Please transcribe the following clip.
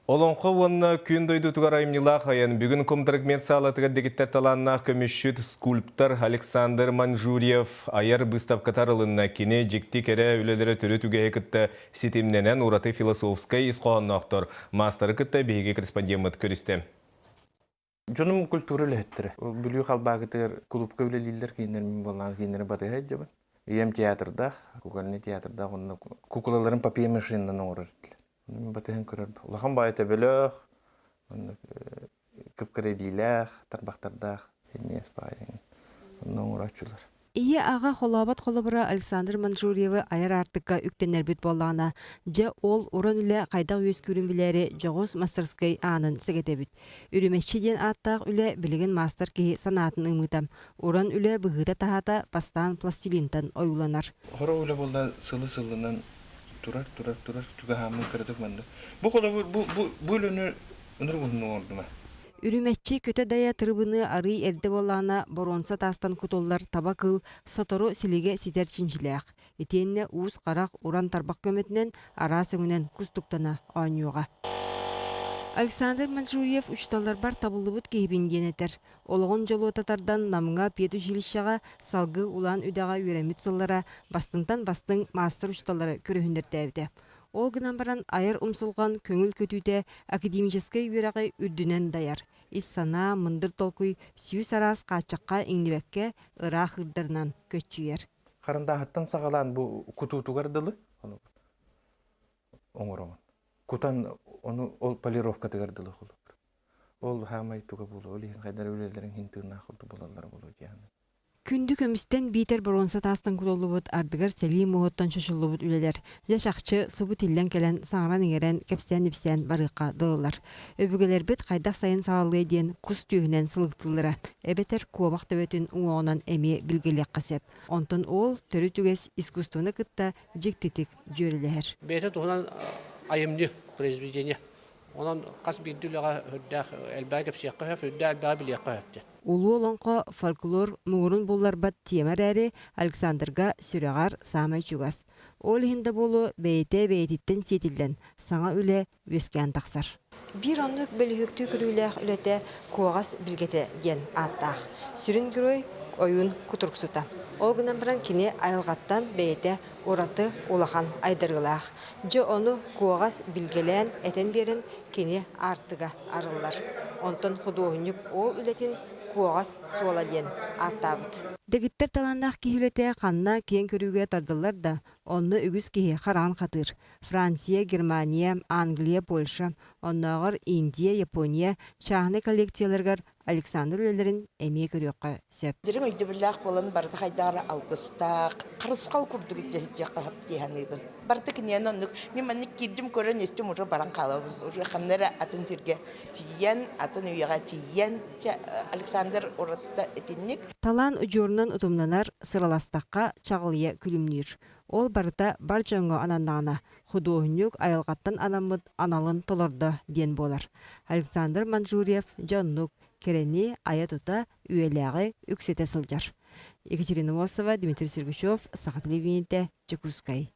Олонқы онына күн дойду тугар аймнилақ аян бүгін комдрагмент салатыға дегіттер таланна көмішшіт скульптор Александр Манжурьев аяр выставкатар ылынна кене жекті кере үлелері түрі түге екітті сетемненен ураты философскай исқоғанна оқтор. Мастары кітті бейге корреспондент көрісті. Жонум культура лехеттері. Бүлі қалбағытыр клубка үлелілер кейінер мен болған кейінер батыға жабын. Ем театрда, кукольный театрда, куколаларын папия машинынан оңырыр. Батыгын көрөр. Улахан байыта бөлөк, көпкірі дейләк, тарбақтардақ, енес байын. Онын ұрачулар. Ие аға холабат холабыра Александр Манжурьевы аяр артыққа үктенербет болағына, жа ол уран үлі қайдақ өз көрін білері жоғыз мастерскай анын сәгетебіт. Үрімешчеден аттақ үлі білігін мастер кейі санатын ұмытам. Уран үлі бұғыда тағата пастан пластилинтан ойуланар. Хора үлі болда сылы-сылынан Турар, чуга хамын кырдык манды. Бу кола бу өлөнү өнөр гунну ордума. Үрүмәтчи көтө дая тырбыны ары эрде болана боронса тастан кутоллар таба кыл сотору силиге ситер чинчилек. Этенне уус карак уран тарбак көмөтүнөн ара сөңүнөн кустуктана оонюга. Александр Манжурьев учталар бар табылыбыт кейбин генетер. Олоғын жолу татардан намыңа пету жилищаға салгы улан үдәға үйремит сыллара бастынтан бастың мастер учталары көріхіндер тәвді. Ол гынан баран айыр умсулған көңіл көтүйте академическай үйрағы үрдінен даяр. Ис сана мындыр толкуй сүйіс арас қачаққа еңнебекке ырах ырдарынан көтчүйер. Қарындағыттан сағалан бұл кутутугар дылы оңырымын. Кутан onu ol polirovka tığırdılı olur. Ol hamay tuga bulu. Ol hin qaydar өлелерин хинтыгына хурду болалар болу жаны. Күндү көмістен бейтер боронса тастан кутолубут ардыгар Селим оғыттан шошылубут үлелер. Жашақчы субут иллен келен саңран еңерен кепсен-нипсен барыққа дылылар. Өбігелер бет қайдақ сайын сағалы ден күс түйінен сылықтылыра. Эбетер куабақ төбетін уағынан әме білгелек қасеп. Онтын ол төрі түгес искусствыны кытта жектетік жөрілер. Бейтер туғынан айымды произведение. Онан қас бидділіға хүддәқ әлбәгі псияққа хөп, хүддә әлбәгі білияққа хөпті. Улу олонқо фольклор мұғырын болар бат темір әрі Александрға сүрәғар самай чугас. Ол хинда болу бәйті-бәйтіттен сетілден саңа үлі өскен тақсар. Bir onluk bölühüktü külüylәқ үләті коғас білгеті ген аттақ. Сүрін күрөй ойын күтірксута. Ол гынан бірін кене айылғаттан бәйті ораты олахан айдырғылақ. Жо оны коғас білгелән әтен берін кене артыға арылар. Онтын худоғынық ол үләтін коғас суаладен аттабыт. Дегіттер таландақ кейілеті қанна кен көріге тардылар да, оны үгіз кейі қаран қатыр. Франция, Германия, Англия, Польша, оннағыр Индия, Япония, чағыны коллекцияларғар Александр өлелерін әме көріққа сөп. Дерің өйді біләқ болан барды қайдары алғыстақ, қарысқал күрдігі жаққа хап дейханығын. Барды кінен онық, мен мәнік кердім көрін естім ұжы баран қалауын. Ұжы қамнары атын жерге тиен, атын үйеға тиен, Александр оратыда етіннік. Талан ұжорынан ұтымнанар сыраластаққа чағылия күлімнер. Ол барыта бар жоңға анандағына, худоғынюк айылғаттан анамыд аналын толырды ден болар. Александр Манжурьев жоннук керені ая тута үйеләғі үксеті сылжар. Екатерина Мосова, Дмитрий Сергачев, Саха телевидениеде, Чекускай.